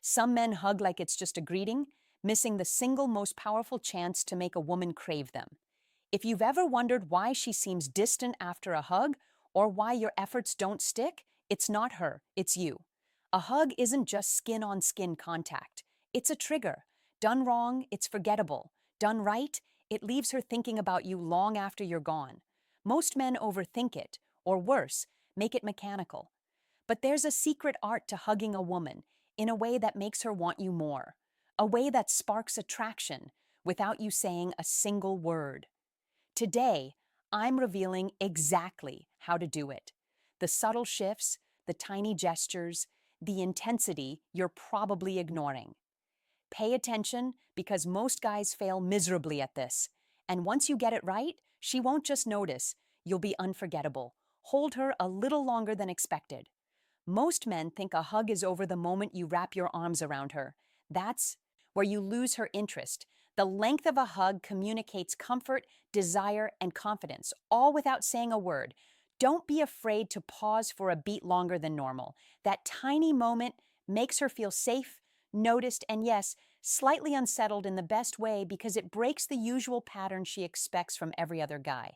Some men hug like it's just a greeting, missing the single most powerful chance to make a woman crave them. If you've ever wondered why she seems distant after a hug or why your efforts don't stick, it's not her, it's you. A hug isn't just skin on skin contact, it's a trigger. Done wrong, it's forgettable. Done right, it leaves her thinking about you long after you're gone. Most men overthink it, or worse, make it mechanical. But there's a secret art to hugging a woman in a way that makes her want you more, a way that sparks attraction without you saying a single word. Today, I'm revealing exactly how to do it. The subtle shifts, the tiny gestures, the intensity you're probably ignoring. Pay attention because most guys fail miserably at this. And once you get it right, she won't just notice, you'll be unforgettable. Hold her a little longer than expected. Most men think a hug is over the moment you wrap your arms around her. That's where you lose her interest. The length of a hug communicates comfort, desire, and confidence, all without saying a word. Don't be afraid to pause for a beat longer than normal. That tiny moment makes her feel safe, noticed, and yes, slightly unsettled in the best way because it breaks the usual pattern she expects from every other guy.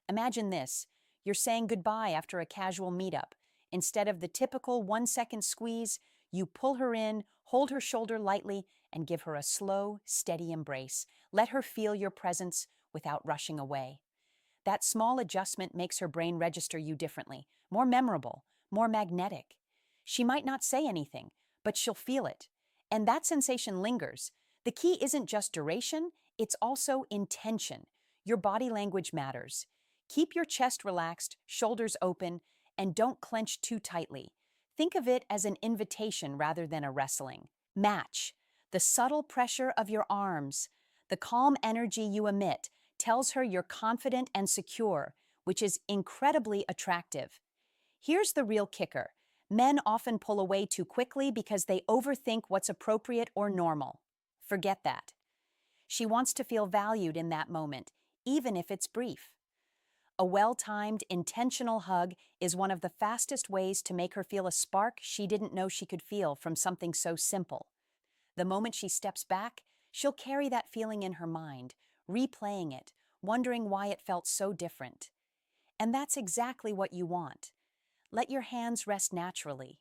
Imagine this. You're saying goodbye after a casual meetup. Instead of the typical 1 second squeeze, you pull her in, hold her shoulder lightly, and give her a slow, steady embrace. Let her feel your presence without rushing away. That small adjustment makes her brain register you differently, more memorable, more magnetic. She might not say anything, but she'll feel it. And that sensation lingers. The key isn't just duration, it's also intention. Your body language matters. Keep your chest relaxed, shoulders open, and don't clench too tightly. Think of it as an invitation rather than a wrestling. Match. The subtle pressure of your arms, the calm energy you emit, tells her you're confident and secure, which is incredibly attractive. Here's the real kicker. Men often pull away too quickly because they overthink what's appropriate or normal. Forget that. She wants to feel valued in that moment, even if it's brief. A well-timed, intentional hug is one of the fastest ways to make her feel a spark she didn't know she could feel from something so simple. The moment she steps back, she'll carry that feeling in her mind, replaying it, wondering why it felt so different. And that's exactly what you want. Let your hands rest naturally.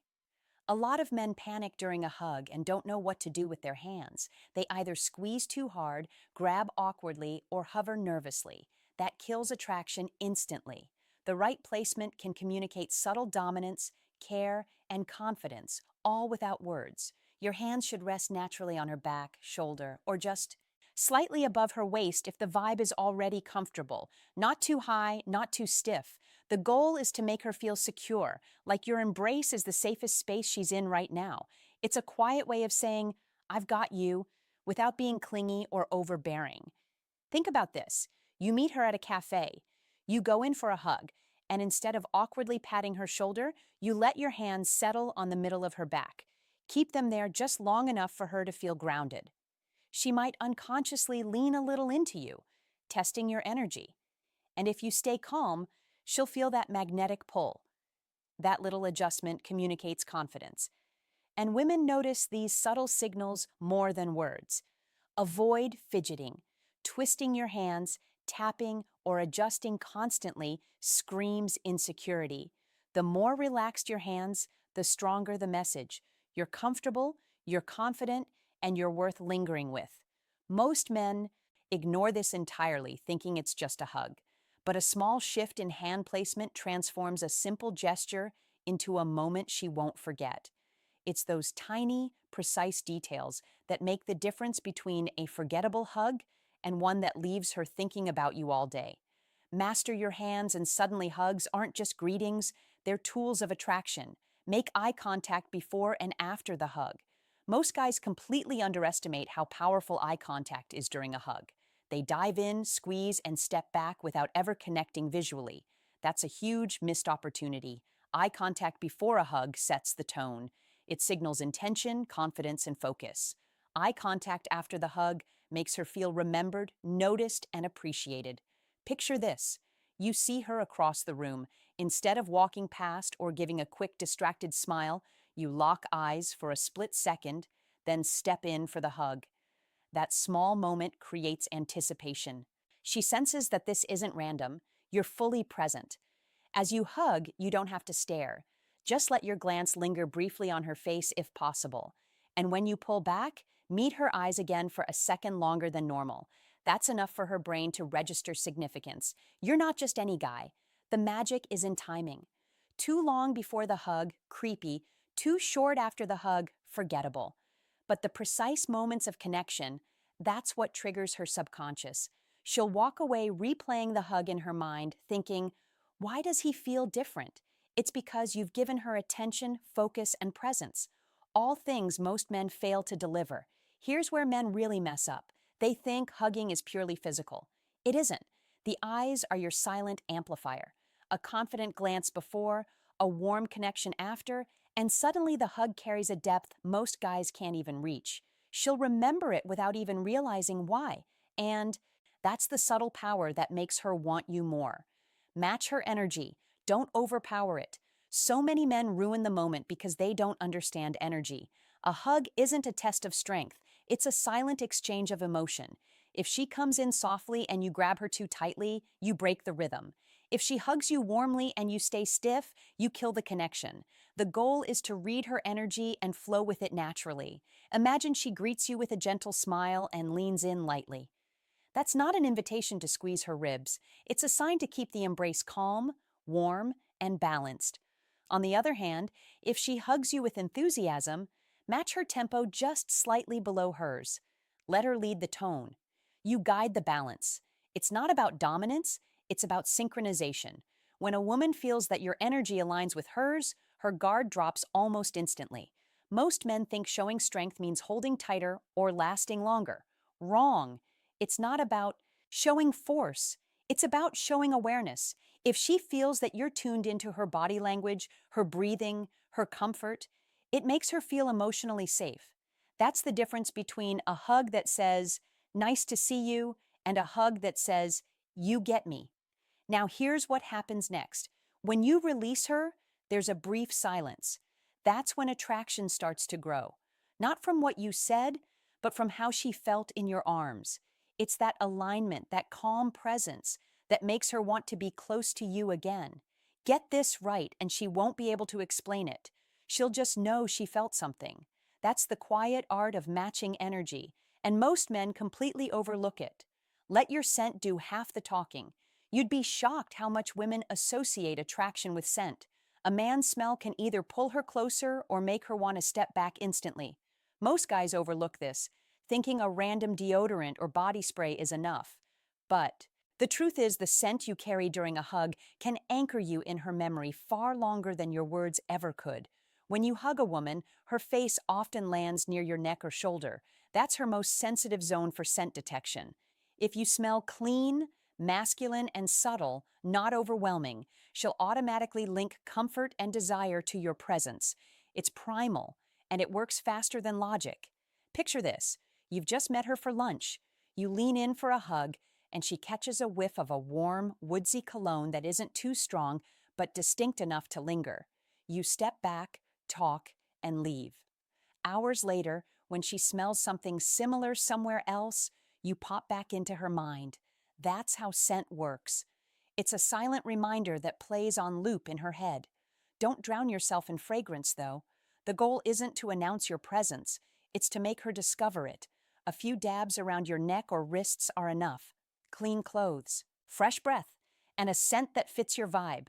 A lot of men panic during a hug and don't know what to do with their hands. They either squeeze too hard, grab awkwardly, or hover nervously. That kills attraction instantly. The right placement can communicate subtle dominance, care, and confidence, all without words. Your hands should rest naturally on her back, shoulder, or just slightly above her waist if the vibe is already comfortable. Not too high, not too stiff. The goal is to make her feel secure, like your embrace is the safest space she's in right now. It's a quiet way of saying, I've got you, without being clingy or overbearing. Think about this. You meet her at a cafe. You go in for a hug, and instead of awkwardly patting her shoulder, you let your hands settle on the middle of her back. Keep them there just long enough for her to feel grounded. She might unconsciously lean a little into you, testing your energy. And if you stay calm, she'll feel that magnetic pull. That little adjustment communicates confidence. And women notice these subtle signals more than words. Avoid fidgeting. Twisting your hands, tapping, or adjusting constantly screams insecurity. The more relaxed your hands, the stronger the message. You're comfortable, you're confident, and you're worth lingering with. Most men ignore this entirely, thinking it's just a hug. But a small shift in hand placement transforms a simple gesture into a moment she won't forget. It's those tiny, precise details that make the difference between a forgettable hug and one that leaves her thinking about you all day. Master your hands and suddenly hugs aren't just greetings, they're tools of attraction. Make eye contact before and after the hug. Most guys completely underestimate how powerful eye contact is during a hug. They dive in, squeeze, and step back without ever connecting visually. That's a huge missed opportunity. Eye contact before a hug sets the tone. It signals intention, confidence, and focus. Eye contact after the hug makes her feel remembered, noticed, and appreciated. Picture this. You see her across the room. Instead of walking past or giving a quick distracted smile, you lock eyes for a split second. then step in for the hug. That small moment creates anticipation. She senses that this isn't random, you're fully present. As you hug, you don't have to stare. Just let your glance linger briefly on her face if possible. And when you pull back, meet her eyes again for a second longer than normal. That's enough for her brain to register significance. You're not just any guy. The magic is in timing. Too long before the hug, creepy. Too short after the hug, forgettable. But the precise moments of connection, that's what triggers her subconscious. She'll walk away replaying the hug in her mind, thinking, why does he feel different? It's because you've given her attention, focus, and presence. All things most men fail to deliver. Here's where men really mess up. They think hugging is purely physical. It isn't. The eyes are your silent amplifier. A confident glance before, a warm connection after, and suddenly the hug carries a depth most guys can't even reach. She'll remember it without even realizing why. And that's the subtle power that makes her want you more. Match her energy. Don't overpower it. So many men ruin the moment because they don't understand energy. A hug isn't a test of strength. It's a silent exchange of emotion. If she comes in softly and you grab her too tightly, you break the rhythm. If she hugs you warmly and you stay stiff, you kill the connection. The goal is to read her energy and flow with it naturally. Imagine she greets you with a gentle smile and leans in lightly. That's not an invitation to squeeze her ribs. It's a sign to keep the embrace calm, warm, and balanced. On the other hand, if she hugs you with enthusiasm, match her tempo just slightly below hers. Let her lead the tone. You guide the balance. It's not about dominance, it's about synchronization. When a woman feels that your energy aligns with hers, her guard drops almost instantly. Most men think showing strength means holding tighter or lasting longer. Wrong. It's not about showing force. It's about showing awareness. If she feels that you're tuned into her body language, her breathing, her comfort, it makes her feel emotionally safe. That's the difference between a hug that says, nice to see you, and a hug that says, you get me. Now here's what happens next. When you release her, there's a brief silence. That's when attraction starts to grow. Not from what you said, but from how she felt in your arms. It's that alignment, that calm presence that makes her want to be close to you again. Get this right, and she won't be able to explain it. She'll just know she felt something. That's the quiet art of matching energy, and most men completely overlook it. Let your scent do half the talking. You'd be shocked how much women associate attraction with scent. A man's smell can either pull her closer or make her want to step back instantly. Most guys overlook this, thinking a random deodorant or body spray is enough. But the truth is, the scent you carry during a hug can anchor you in her memory far longer than your words ever could. When you hug a woman, her face often lands near your neck or shoulder. That's her most sensitive zone for scent detection. If you smell clean, masculine, and subtle, not overwhelming, she'll automatically link comfort and desire to your presence. It's primal, and it works faster than logic. Picture this. You've just met her for lunch. You lean in for a hug, and she catches a whiff of a warm, woodsy cologne that isn't too strong, but distinct enough to linger. You step back, talk, and leave. Hours later, when she smells something similar somewhere else, you pop back into her mind. That's how scent works. It's a silent reminder that plays on loop in her head. Don't drown yourself in fragrance, though. The goal isn't to announce your presence, it's to make her discover it. A few dabs around your neck or wrists are enough. Clean clothes, fresh breath, and a scent that fits your vibe.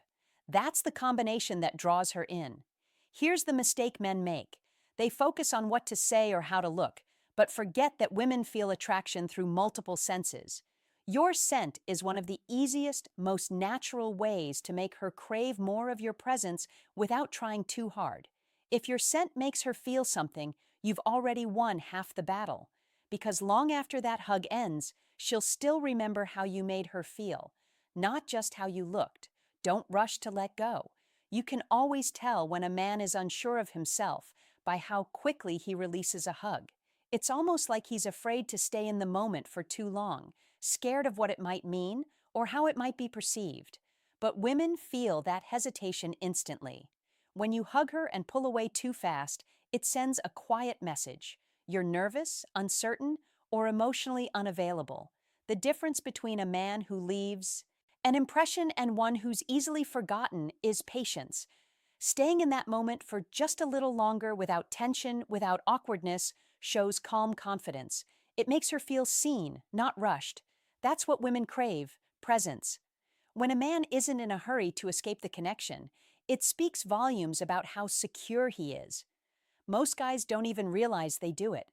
That's the combination that draws her in. Here's the mistake men make. They focus on what to say or how to look, but forget that women feel attraction through multiple senses. Your scent is one of the easiest, most natural ways to make her crave more of your presence without trying too hard. If your scent makes her feel something, you've already won half the battle. Because long after that hug ends, she'll still remember how you made her feel, not just how you looked. Don't rush to let go. You can always tell when a man is unsure of himself by how quickly he releases a hug. It's almost like he's afraid to stay in the moment for too long, scared of what it might mean or how it might be perceived. But women feel that hesitation instantly. When you hug her and pull away too fast, it sends a quiet message. you're nervous, uncertain, or emotionally unavailable. The difference between a man who leaves an impression and one who's easily forgotten is patience. Staying in that moment for just a little longer without tension, without awkwardness, shows calm confidence. It makes her feel seen, not rushed. That's what women crave, presence. When a man isn't in a hurry to escape the connection, it speaks volumes about how secure he is. Most guys don't even realize they do it.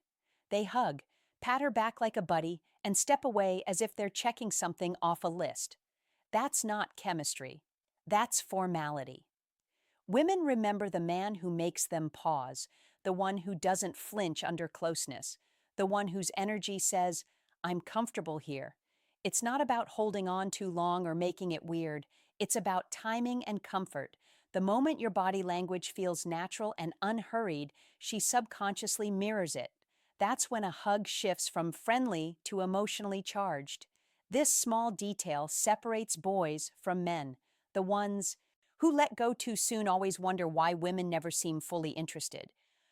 They hug, pat her back like a buddy, and step away as if they're checking something off a list. That's not chemistry. That's formality. Women remember the man who makes them pause, the one who doesn't flinch under closeness, the one whose energy says, I'm comfortable here. It's not about holding on too long or making it weird. It's about timing and comfort. The moment your body language feels natural and unhurried, she subconsciously mirrors it. That's when a hug shifts from friendly to emotionally charged. This small detail separates boys from men, the ones who let go too soon always wonder why women never seem fully interested.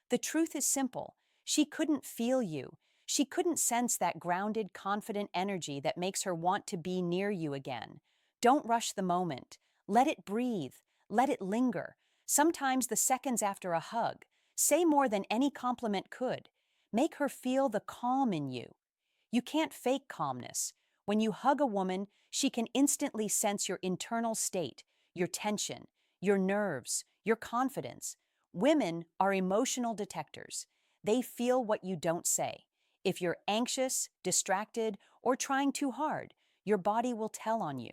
The truth is simple. She couldn't feel you. She couldn't sense that grounded, confident energy that makes her want to be near you again. Don't rush the moment. Let it breathe. Let it linger. Sometimes the seconds after a hug say more than any compliment could. Make her feel the calm in you. You can't fake calmness. When you hug a woman, she can instantly sense your internal state, your tension, your nerves, your confidence. Women are emotional detectors. They feel what you don't say. If you're anxious, distracted, or trying too hard, your body will tell on you.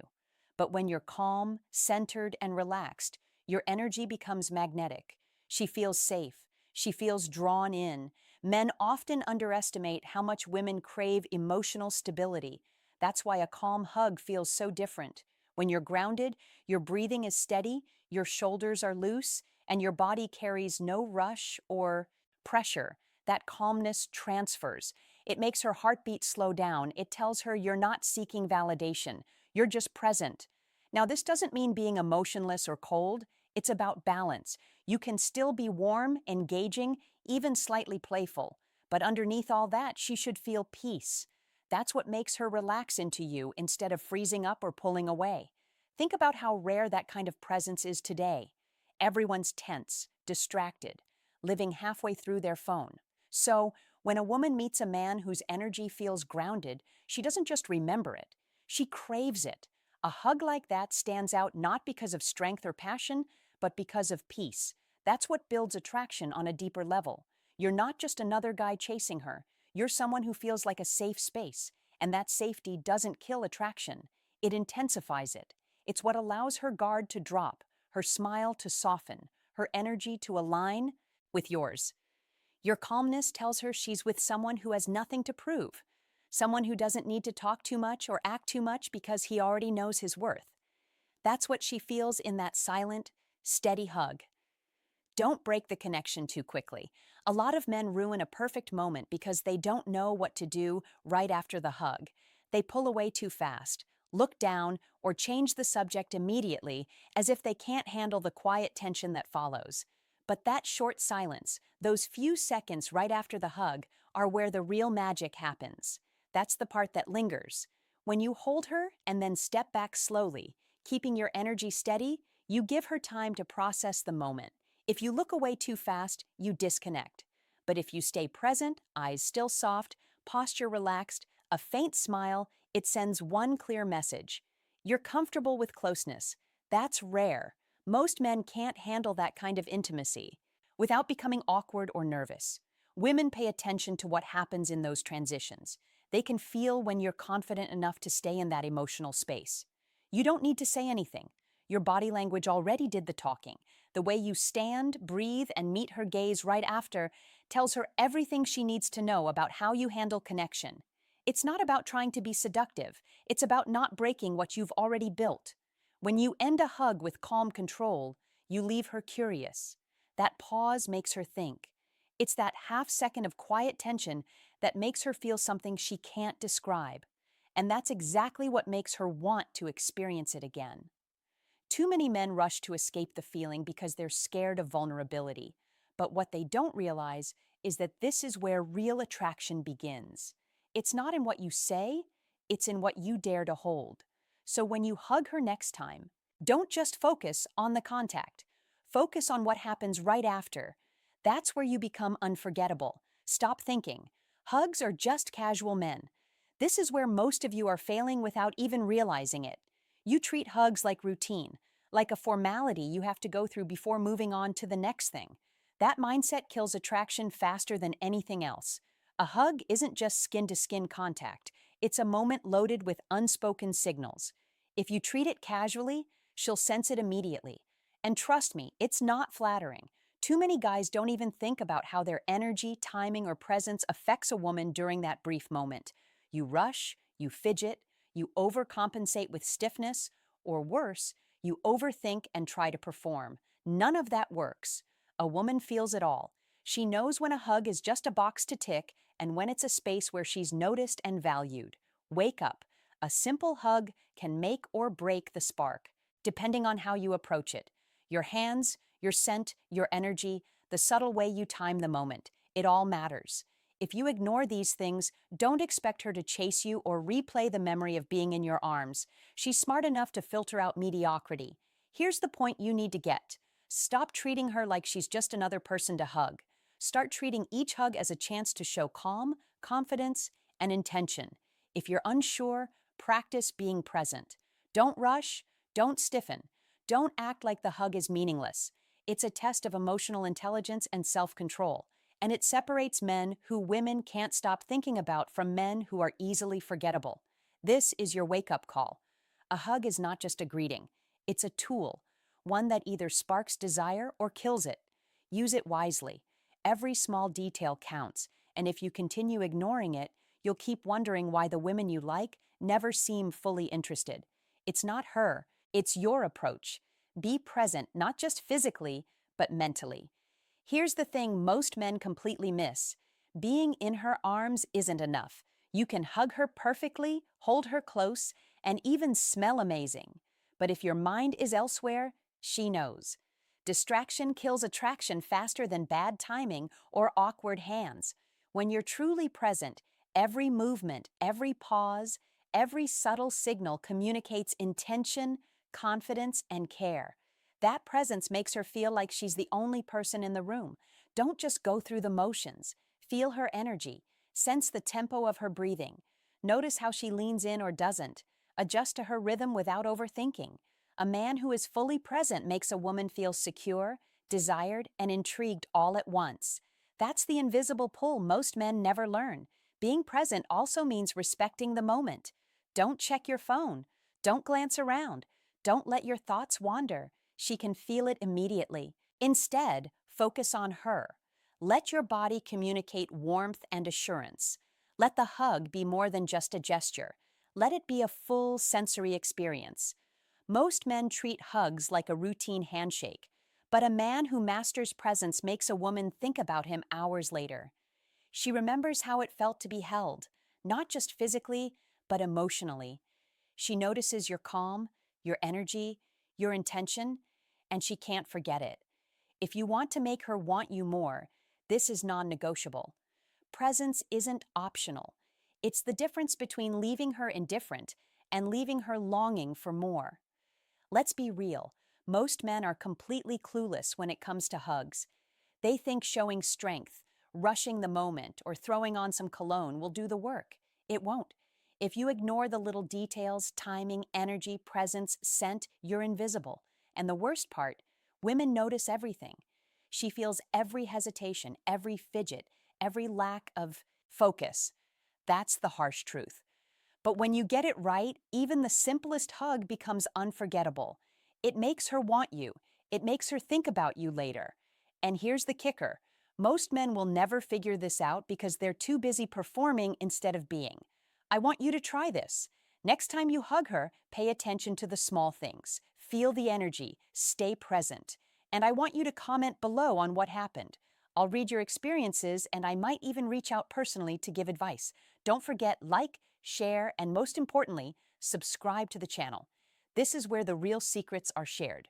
But when you're calm, centered, and relaxed, your energy becomes magnetic. She feels safe. She feels drawn in. Men often underestimate how much women crave emotional stability. That's why a calm hug feels so different. When you're grounded, your breathing is steady, your shoulders are loose, and your body carries no rush or pressure. That calmness transfers. It makes her heartbeat slow down. It tells her you're not seeking validation. You're just present. Now, this doesn't mean being emotionless or cold. It's about balance. You can still be warm, engaging, even slightly playful. But underneath all that, she should feel peace. That's what makes her relax into you instead of freezing up or pulling away. Think about how rare that kind of presence is today. Everyone's tense, distracted, living halfway through their phone. So, when a woman meets a man whose energy feels grounded, she doesn't just remember it, she craves it. A hug like that stands out not because of strength or passion, but because of peace. That's what builds attraction on a deeper level. You're not just another guy chasing her. You're someone who feels like a safe space, and that safety doesn't kill attraction. It intensifies it. It's what allows her guard to drop, her smile to soften, her energy to align with yours. Your calmness tells her she's with someone who has nothing to prove, someone who doesn't need to talk too much or act too much because he already knows his worth. That's what she feels in that silent, steady hug. Don't break the connection too quickly. A lot of men ruin a perfect moment because they don't know what to do right after the hug. They pull away too fast, look down, or change the subject immediately as if they can't handle the quiet tension that follows. But that short silence, those few seconds right after the hug, are where the real magic happens. That's the part that lingers. When you hold her and then step back slowly, keeping your energy steady, you give her time to process the moment. If you look away too fast, you disconnect. But if you stay present, eyes still soft, posture relaxed, a faint smile, it sends one clear message. You're comfortable with closeness. That's rare. Most men can't handle that kind of intimacy without becoming awkward or nervous. Women pay attention to what happens in those transitions. They can feel when you're confident enough to stay in that emotional space. You don't need to say anything. Your body language already did the talking. The way you stand, breathe, and meet her gaze right after tells her everything she needs to know about how you handle connection. It's not about trying to be seductive. It's about not breaking what you've already built. When you end a hug with calm control, you leave her curious. That pause makes her think. It's that half second of quiet tension that makes her feel something she can't describe. And that's exactly what makes her want to experience it again. Too many men rush to escape the feeling because they're scared of vulnerability. But what they don't realize is that this is where real attraction begins. It's not in what you say, it's in what you dare to hold. So when you hug her next time, don't just focus on the contact. Focus on what happens right after. That's where you become unforgettable. Stop thinking. Hugs are just casual men. This is where most of you are failing without even realizing it. You treat hugs like routine, like a formality you have to go through before moving on to the next thing. That mindset kills attraction faster than anything else. A hug isn't just skin-to-skin contact. It's a moment loaded with unspoken signals. If you treat it casually, she'll sense it immediately. And trust me, it's not flattering. Too many guys don't even think about how their energy, timing, or presence affects a woman during that brief moment. You rush, you fidget, you overcompensate with stiffness, or worse, you overthink and try to perform. None of that works. A woman feels it all. She knows when a hug is just a box to tick and when it's a space where she's noticed and valued. Wake up. A simple hug can make or break the spark, depending on how you approach it. Your hands, your scent, your energy, the subtle way you time the moment. It all matters. If you ignore these things, don't expect her to chase you or replay the memory of being in your arms. She's smart enough to filter out mediocrity. Here's the point you need to get. Stop treating her like she's just another person to hug. Start treating each hug as a chance to show calm, confidence, and intention. If you're unsure, practice being present. Don't rush, don't stiffen, don't act like the hug is meaningless. It's a test of emotional intelligence and self-control, and it separates men who women can't stop thinking about from men who are easily forgettable. This is your wake-up call. A hug is not just a greeting. It's a tool, one that either sparks desire or kills it. Use it wisely. Every small detail counts, and if you continue ignoring it, you'll keep wondering why the women you like never seem fully interested. It's not her, it's your approach. Be present, not just physically, but mentally. Here's the thing most men completely miss. Being in her arms isn't enough. You can hug her perfectly, hold her close, and even smell amazing. But if your mind is elsewhere, she knows. Distraction kills attraction faster than bad timing or awkward hands. When you're truly present, every movement, every pause, every subtle signal communicates intention, confidence, and care. That presence makes her feel like she's the only person in the room. Don't just go through the motions. Feel her energy. Sense the tempo of her breathing. Notice how she leans in or doesn't. Adjust to her rhythm without overthinking. A man who is fully present makes a woman feel secure, desired, and intrigued all at once. That's the invisible pull most men never learn. Being present also means respecting the moment. Don't check your phone. Don't glance around. Don't let your thoughts wander. She can feel it immediately. Instead, focus on her. Let your body communicate warmth and assurance. Let the hug be more than just a gesture. Let it be a full sensory experience. Most men treat hugs like a routine handshake, but a man who masters presence makes a woman think about him hours later. She remembers how it felt to be held, not just physically, but emotionally. She notices your calm, your energy, your intention, and she can't forget it. If you want to make her want you more, this is non-negotiable. Presence isn't optional. It's the difference between leaving her indifferent and leaving her longing for more. Let's be real. Most men are completely clueless when it comes to hugs. They think showing strength, rushing the moment, or throwing on some cologne will do the work. It won't. If you ignore the little details, timing, energy, presence, scent, you're invisible. And the worst part, women notice everything. She feels every hesitation, every fidget, every lack of focus. That's the harsh truth. But when you get it right, even the simplest hug becomes unforgettable. It makes her want you. It makes her think about you later. And here's the kicker. Most men will never figure this out because they're too busy performing instead of being. I want you to try this. Next time you hug her, pay attention to the small things. Feel the energy. Stay present. And I want you to comment below on what happened. I'll read your experiences, and I might even reach out personally to give advice. Don't forget, like, share, and most importantly, subscribe to the channel. This is where the real secrets are shared.